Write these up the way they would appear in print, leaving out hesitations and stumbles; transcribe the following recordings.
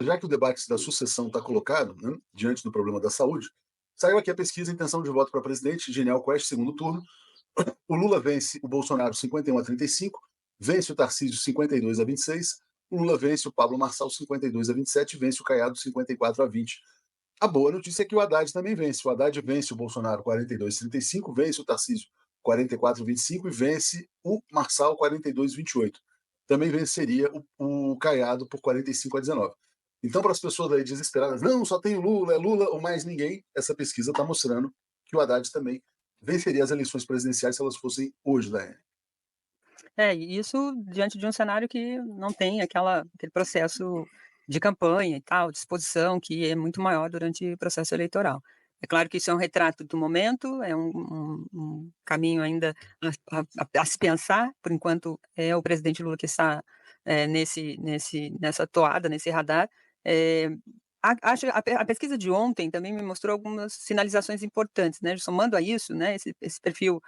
Já que o debate da sucessão está colocado, né, diante do problema da saúde, saiu aqui a pesquisa Intenção de Voto para Presidente, Genial Quest, segundo turno. O Lula vence o Bolsonaro 51-35, vence o Tarcísio 52-26, o Lula vence o Pablo Marçal 52-27, vence o Caiado 54-20. A boa notícia é que o Haddad também vence. O Haddad vence o Bolsonaro 42-35, vence o Tarcísio 44-25 e vence o Marçal 42-28. Também venceria o Caiado por 45-19. Então, para as pessoas aí desesperadas, não, só tem o Lula, é Lula ou mais ninguém, essa pesquisa está mostrando que o Haddad também venceria as eleições presidenciais se elas fossem hoje, Daiane. E isso diante de um cenário que não tem aquele processo de campanha e tal, de exposição, que é muito maior durante o processo eleitoral. É claro que isso é um retrato do momento, é um caminho ainda a se pensar, por enquanto é o presidente Lula que está, nessa toada, nesse radar. Eh, a pesquisa de ontem também me mostrou algumas sinalizações importantes, né, somando a isso, né, esse perfil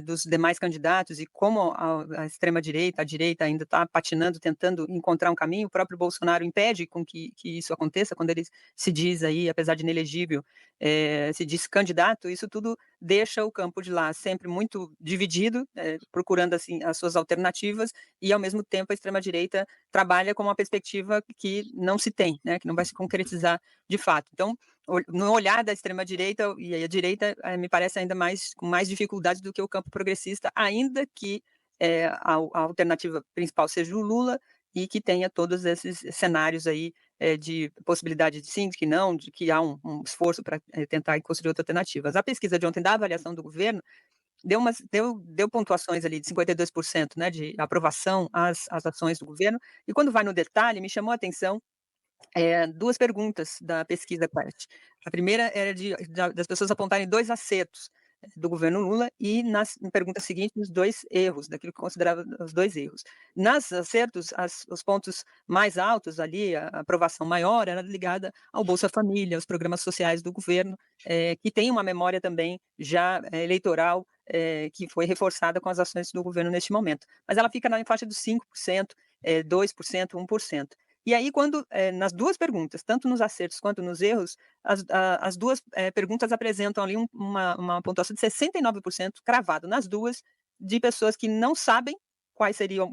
dos demais candidatos e como a extrema-direita, a direita ainda está patinando, tentando encontrar um caminho, o próprio Bolsonaro impede com que isso aconteça, quando ele se diz aí, apesar de inelegível, se diz candidato, isso tudo deixa o campo de lá sempre muito dividido, procurando, assim, as suas alternativas e, ao mesmo tempo, a extrema-direita trabalha com uma perspectiva que não se tem, né, que não vai se concretizar de fato. Então, no olhar da extrema direita e a direita, me parece ainda mais com mais dificuldade do que o campo progressista, ainda que, a alternativa principal seja o Lula e que tenha todos esses cenários aí, de possibilidade de sim, de que não, de que há um esforço para tentar construir outras alternativas. A pesquisa de ontem da avaliação do governo deu pontuações ali de 52%, né, de aprovação às ações do governo, e quando vai no detalhe, me chamou a atenção 2 perguntas da pesquisa Quest. A primeira era das pessoas apontarem 2 acertos do governo Lula e na pergunta seguinte os 2 erros, daquilo que considerava os 2 erros. Nas acertos, os pontos mais altos ali, a aprovação maior era ligada ao Bolsa Família, aos programas sociais do governo, que tem uma memória também já, eleitoral, que foi reforçada com as ações do governo neste momento. Mas ela fica na faixa dos 5%, 2%, 1%. E aí quando, nas 2 perguntas, tanto nos acertos quanto nos erros, as 2, perguntas apresentam ali uma pontuação de 69% cravado nas 2, de pessoas que não sabem quais seriam,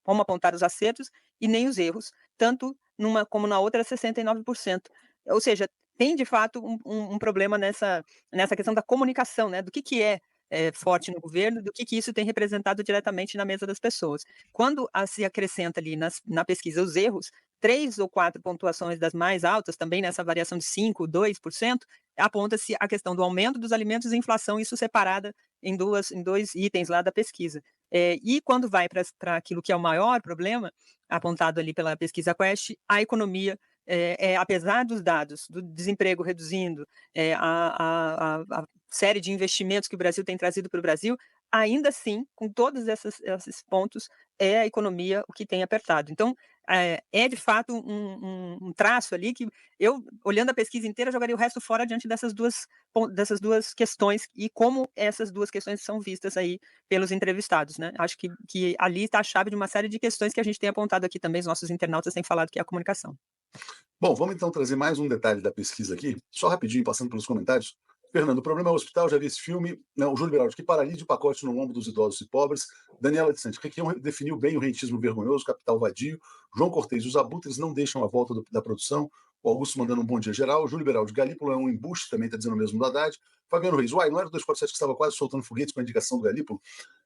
como apontar os acertos e nem os erros, tanto numa como na outra 69%. Ou seja, tem de fato um problema nessa questão da comunicação, né, do que é, forte no governo, do que isso tem representado diretamente na mesa das pessoas. Quando se acrescenta ali na pesquisa os erros, 3 ou 4 pontuações das mais altas, também nessa variação de 5, 2%, aponta-se a questão do aumento dos alimentos e inflação, isso separada em 2 itens lá da pesquisa. E quando vai para aquilo que é o maior problema, apontado ali pela pesquisa Quest, a economia, apesar dos dados do desemprego reduzindo, a série de investimentos que o Brasil tem trazido para o Brasil, ainda assim, com todos esses pontos, é a economia o que tem apertado. Então, é de fato um traço ali que eu, olhando a pesquisa inteira, jogaria o resto fora diante dessas 2 questões e como essas 2 questões são vistas aí pelos entrevistados, né. Acho que ali está a chave de uma série de questões que a gente tem apontado aqui também, os nossos internautas têm falado, que é a comunicação. Bom, vamos então trazer mais um detalhe da pesquisa aqui, só rapidinho, passando pelos comentários. Fernando, o problema é o hospital, já vi esse filme. Não, o Júlio Beraldi, que paralisia de pacote no ombro dos idosos e pobres. Daniela de Santos, Requião definiu bem o rentismo vergonhoso, capital vadio. João Cortez, os abutres não deixam a volta da produção. O Augusto mandando um bom dia geral. Júlio Beraldi, Galípolo é um embuste, também está dizendo o mesmo do Haddad. Fabiano Reis, uai, não era o 247 que estava quase soltando foguetes com a indicação do Galípolo?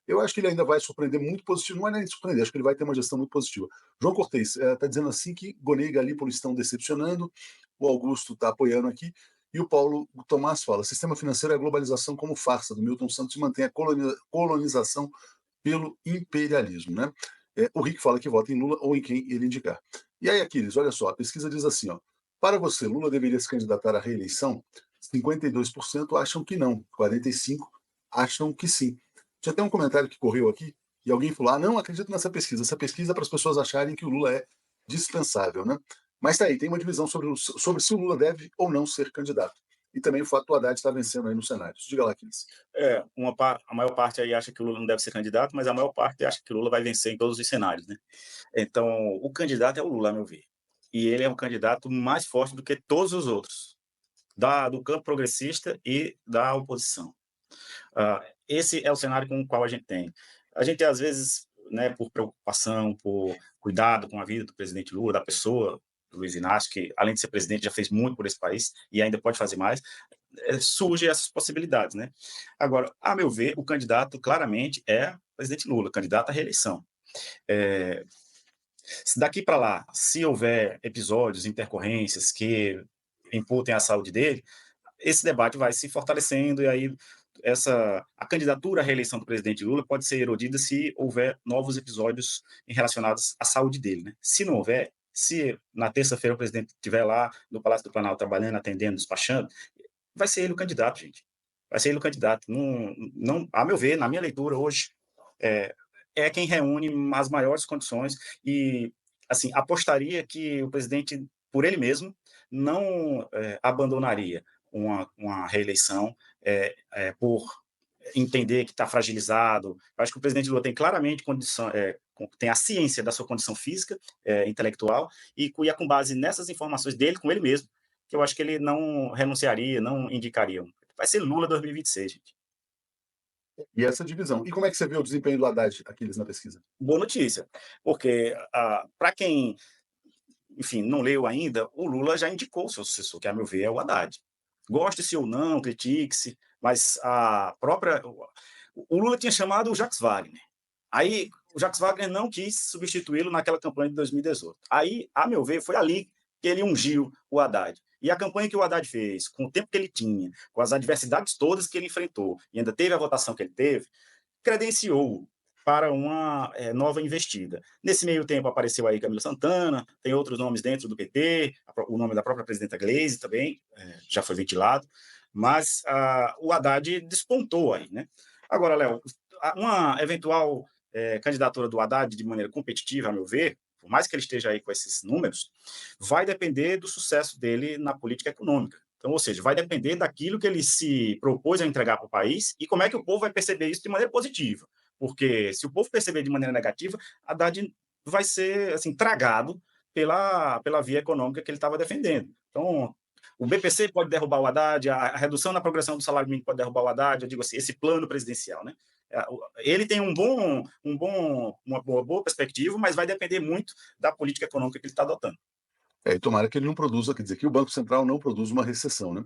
Eu acho que ele ainda vai surpreender muito positivo, não é nem surpreender, acho que ele vai ter uma gestão muito positiva. João Cortez está dizendo assim que Gonê e Galípolo estão decepcionando, o Augusto está apoiando aqui, e o Paulo o Tomás fala: sistema financeiro é a globalização como farsa, do Milton Santos, e mantém a colonização pelo imperialismo. Né? O Rick fala que vota em Lula ou em quem ele indicar. E aí, Aquiles, olha só, a pesquisa diz assim: ó, para você, Lula deveria se candidatar à reeleição? 52% acham que não, 45% acham que sim. Tinha até um comentário que correu aqui, e alguém falou: ah, não acredito nessa pesquisa. Essa pesquisa é para as pessoas acharem que o Lula é dispensável, né? Mas tá aí, tem uma divisão sobre se o Lula deve ou não ser candidato. E também o fato do Haddad estar vencendo aí nos cenários. Diga lá, Aquiles. A maior parte aí acha que o Lula não deve ser candidato, mas a maior parte acha que o Lula vai vencer em todos os cenários, né. Então, o candidato é o Lula, a meu ver. e ele é um candidato mais forte do que todos os outros, do campo progressista e da oposição. Esse é o cenário com o qual a gente tem. A gente, às vezes, né, por preocupação, por cuidado com a vida do presidente Lula, da pessoa do Luiz Inácio, que, além de ser presidente, já fez muito por esse país e ainda pode fazer mais, surgem essas possibilidades, né? Agora, a meu ver, o candidato claramente é o presidente Lula, candidato à reeleição. Se daqui para lá, se houver episódios, intercorrências que imputem a saúde dele, esse debate vai se fortalecendo e aí a candidatura à reeleição do presidente Lula pode ser erodida se houver novos episódios relacionados à saúde dele, né? Se não houver, se na terça-feira o presidente estiver lá no Palácio do Planalto trabalhando, atendendo, despachando, vai ser ele o candidato, gente. Vai ser ele o candidato. Não, a meu ver, na minha leitura hoje, é quem reúne as maiores condições e, assim, apostaria que o presidente, por ele mesmo, não abandonaria uma reeleição por entender que está fragilizado. Eu acho que o presidente Lula tem claramente condição, tem a ciência da sua condição física, intelectual, e é com base nessas informações dele, com ele mesmo, que eu acho que ele não renunciaria, não indicaria. Vai ser Lula 2026, gente. E essa divisão. E como é que você vê o desempenho do Haddad, Aquiles, na pesquisa? Boa notícia, porque para quem, enfim, não leu ainda, o Lula já indicou o seu sucessor, que, a meu ver, é o Haddad. Goste-se ou não, critique-se, mas o Lula tinha chamado o Jacques Wagner. Aí o Jacques Wagner não quis substituí-lo naquela campanha de 2018. Aí, a meu ver, foi ali que ele ungiu o Haddad. E a campanha que o Haddad fez, com o tempo que ele tinha, com as adversidades todas que ele enfrentou, e ainda teve a votação que ele teve, credenciou para uma nova investida. Nesse meio tempo apareceu aí Camilo Santana, tem outros nomes dentro do PT, o nome da própria presidenta Gleisi também já foi ventilado, mas o Haddad despontou aí, né? Agora, Léo, uma eventual candidatura do Haddad de maneira competitiva, a meu ver, por mais que ele esteja aí com esses números, vai depender do sucesso dele na política econômica. Então, ou seja, vai depender daquilo que ele se propôs a entregar para o país e como é que o povo vai perceber isso de maneira positiva. Porque se o povo perceber de maneira negativa, Haddad vai ser assim, tragado pela via econômica que ele estava defendendo. Então, o BPC pode derrubar o Haddad, a redução na progressão do salário mínimo pode derrubar o Haddad, eu digo assim, esse plano presidencial, né? Ele tem uma boa perspectiva, mas vai depender muito da política econômica que ele está adotando. E tomara que ele não produza, quer dizer, que o Banco Central não produza uma recessão, né?